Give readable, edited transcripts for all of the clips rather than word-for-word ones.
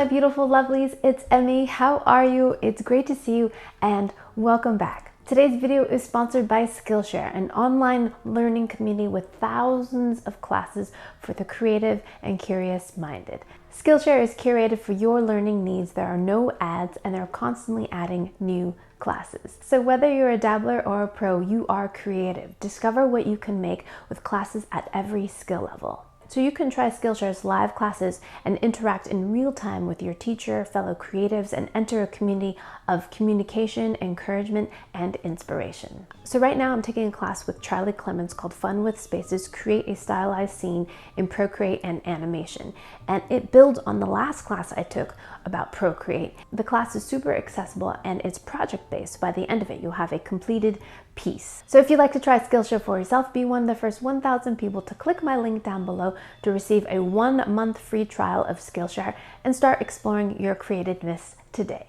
my beautiful lovelies, it's Emmy. How are you? It's great to see you and welcome back. Today's video is sponsored by Skillshare, an online learning community with thousands of classes for the creative and curious minded. Skillshare is curated for your learning needs. There are no ads and they're constantly adding new classes. So whether you're a dabbler or a pro, you are creative. Discover what you can make with classes at every skill level. So you can try Skillshare's live classes and interact in real time with your teacher, fellow creatives, and enter a community of communication, encouragement, and inspiration. So right now I'm taking a class with Charlie Clements called Fun with Spaces, Create a Stylized Scene in Procreate and Animation. And it builds on the last class I took about Procreate. The class is super accessible and it's project-based. By the end of it, you'll have a completed piece. So if you'd like to try Skillshare for yourself, be one of the first 1,000 people to click my link down below to receive a 1-month free trial of Skillshare and start exploring your creativeness today.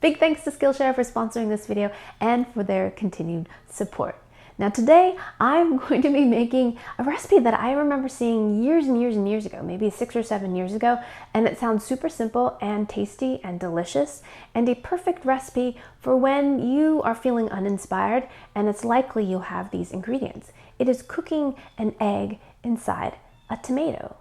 Big thanks to Skillshare for sponsoring this video and for their continued support. Now today, I'm going to be making a recipe that I remember seeing years and years and years ago, maybe 6 or 7 years ago, and it sounds super simple and tasty and delicious, and a perfect recipe for when you are feeling uninspired, and it's likely you'll have these ingredients. It is cooking an egg inside a tomato.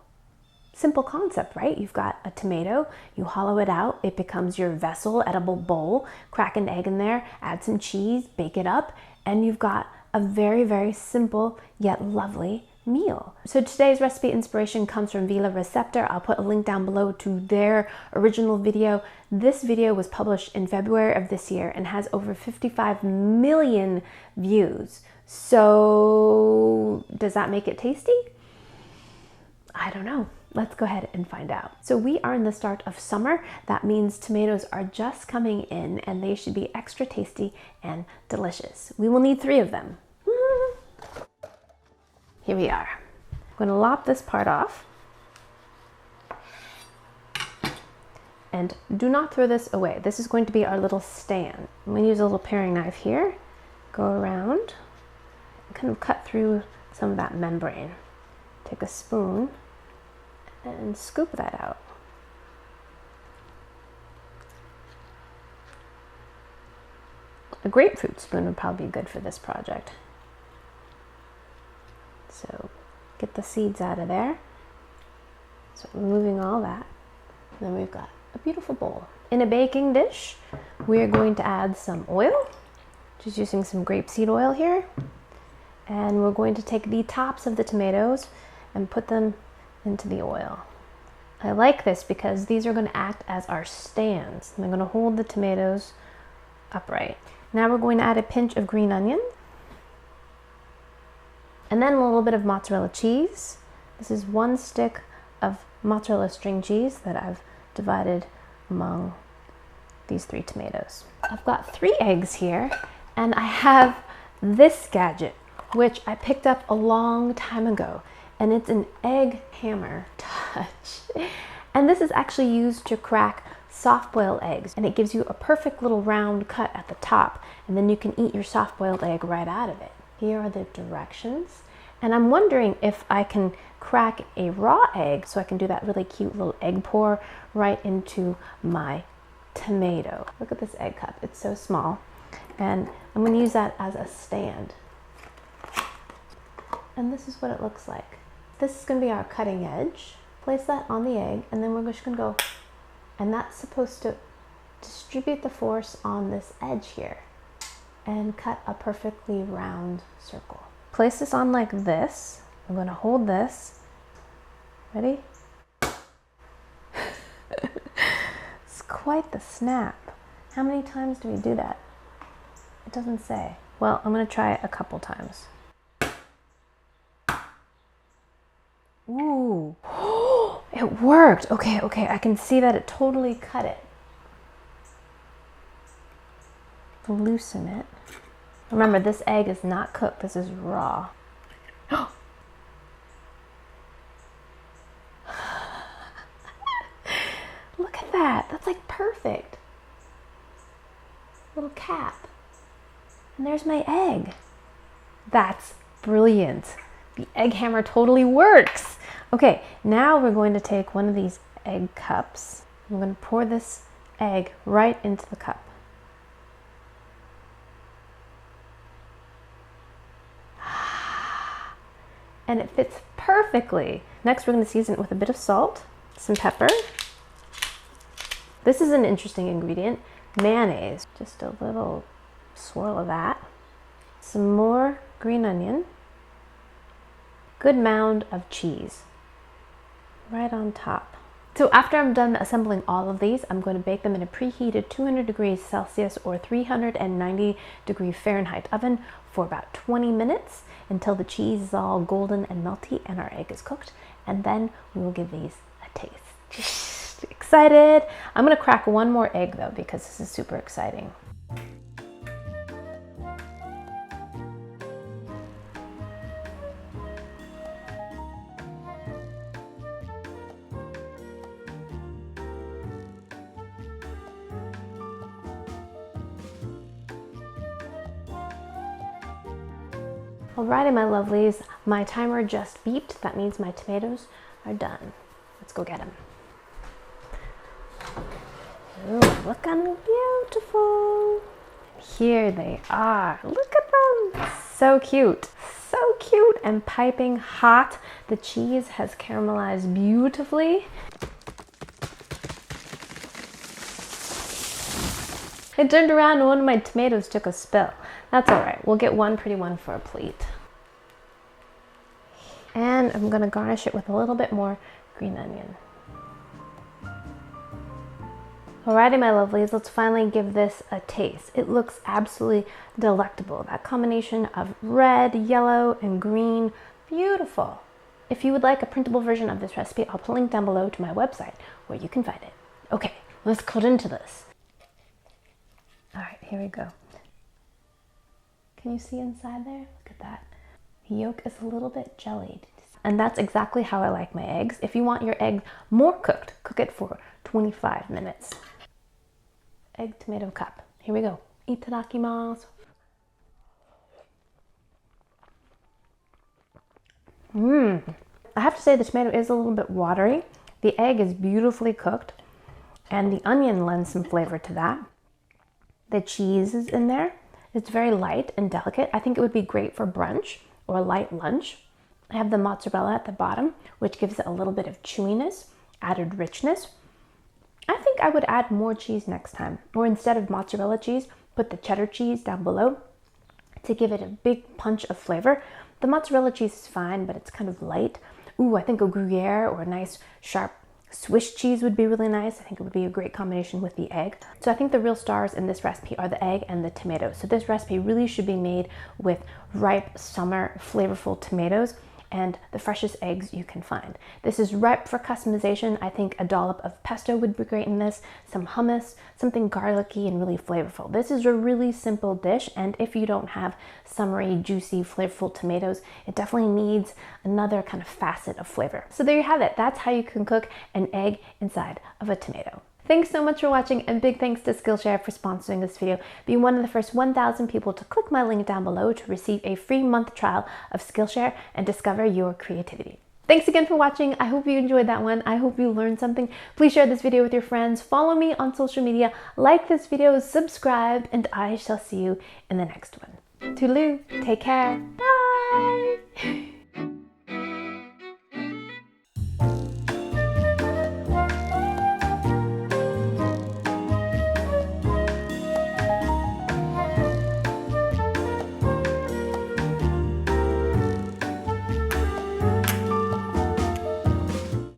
Simple concept, right? You've got a tomato, you hollow it out, it becomes your vessel, edible bowl, crack an egg in there, add some cheese, bake it up, and you've got a very, very simple yet lovely meal. So today's recipe inspiration comes from Vila Receptor. I'll put a link down below to their original video. This video was published in February of this year and has over 55 million views. So does that make it tasty? I don't know. Let's go ahead and find out. So we are in the start of summer. That means tomatoes are just coming in and they should be extra tasty and delicious. We will need 3 of them. Here we are. I'm going to lop this part off. And do not throw this away. This is going to be our little stand. I'm going to use a little paring knife here. Go around and kind of cut through some of that membrane. Take a spoon and scoop that out. A grapefruit spoon would probably be good for this project. So get the seeds out of there. So removing all that. And then we've got a beautiful bowl. In a baking dish, we are going to add some oil. Just using some grapeseed oil here. And we're going to take the tops of the tomatoes and put them into the oil. I like this because these are going to act as our stands. And they're going to hold the tomatoes upright. Now we're going to add a pinch of green onion. And then a little bit of mozzarella cheese. This is 1 stick of mozzarella string cheese that I've divided among these 3 tomatoes. I've got 3 eggs here, and I have this gadget, which I picked up a long time ago, and it's an egg hammer touch. And this is actually used to crack soft-boiled eggs, and it gives you a perfect little round cut at the top, and then you can eat your soft-boiled egg right out of it. Here are the directions, and I'm wondering if I can crack a raw egg so I can do that really cute little egg pour right into my tomato. Look at this egg cup, it's so small, and I'm going to use that as a stand. And this is what it looks like. This is going to be our cutting edge. Place that on the egg, and then we're just going to go, and that's supposed to distribute the force on this edge here and cut a perfectly round circle. Place this on like this. I'm going to hold this. Ready? It's quite the snap. How many times do we do that? It doesn't say. Well, I'm going to try it a couple times. Ooh, it worked. Okay, I can see that it totally cut it. Loosen it. Remember, this egg is not cooked, this is raw. Look at that, that's like perfect. Little cap. And there's my egg. That's brilliant. The egg hammer totally works. Okay, now we're going to take one of these egg cups I'm going to pour this egg right into the cup. And it fits perfectly. Next, we're going to season it with a bit of salt, some pepper. This is an interesting ingredient, mayonnaise. Just a little swirl of that. Some more green onion. Good mound of cheese right on top. So after I'm done assembling all of these, I'm going to bake them in a preheated 200 degrees Celsius or 390 degree Fahrenheit oven for about 20 minutes until the cheese is all golden and melty and our egg is cooked. And then we will give these a taste. Excited! I'm going to crack one more egg though because this is super exciting. Alrighty, my lovelies, my timer just beeped. That means my tomatoes are done. Let's go get them. Ooh, looking beautiful. Here they are. Look at them. So cute. So cute and piping hot. The cheese has caramelized beautifully. It turned around and one of my tomatoes took a spill. That's all right. We'll get one pretty one for a plate. And I'm going to garnish it with a little bit more green onion. Alrighty, my lovelies, let's finally give this a taste. It looks absolutely delectable. That combination of red, yellow, and green, beautiful. If you would like a printable version of this recipe, I'll put a link down below to my website where you can find it. Okay, let's cut into this. All right, here we go. Can you see inside there? Look at that. The yolk is a little bit jellied. And that's exactly how I like my eggs. If you want your egg more cooked, cook it for 25 minutes. Egg tomato cup. Here we go. Itadakimasu. I have to say the tomato is a little bit watery. The egg is beautifully cooked and the onion lends some flavor to that. The cheese is in there. It's very light and delicate. I think it would be great for brunch or a light lunch. I have the mozzarella at the bottom, which gives it a little bit of chewiness, added richness. I think I would add more cheese next time, or instead of mozzarella cheese, put the cheddar cheese down below to give it a big punch of flavor. The mozzarella cheese is fine, but it's kind of light. Ooh, I think a Gruyere or a nice sharp Swiss cheese would be really nice. I think it would be a great combination with the egg. So I think the real stars in this recipe are the egg and the tomato. So this recipe really should be made with ripe, summer, flavorful tomatoes and the freshest eggs you can find. This is ripe for customization. I think a dollop of pesto would be great in this, some hummus, something garlicky and really flavorful. This is a really simple dish, and if you don't have summery, juicy, flavorful tomatoes, it definitely needs another kind of facet of flavor. So there you have it. That's how you can cook an egg inside of a tomato. Thanks so much for watching, and big thanks to Skillshare for sponsoring this video. Be one of the first 1,000 people to click my link down below to receive a free month trial of Skillshare and discover your creativity. Thanks again for watching. I hope you enjoyed that one. I hope you learned something. Please share this video with your friends. Follow me on social media, like this video, subscribe, and I shall see you in the next one. Toodaloo, take care, bye!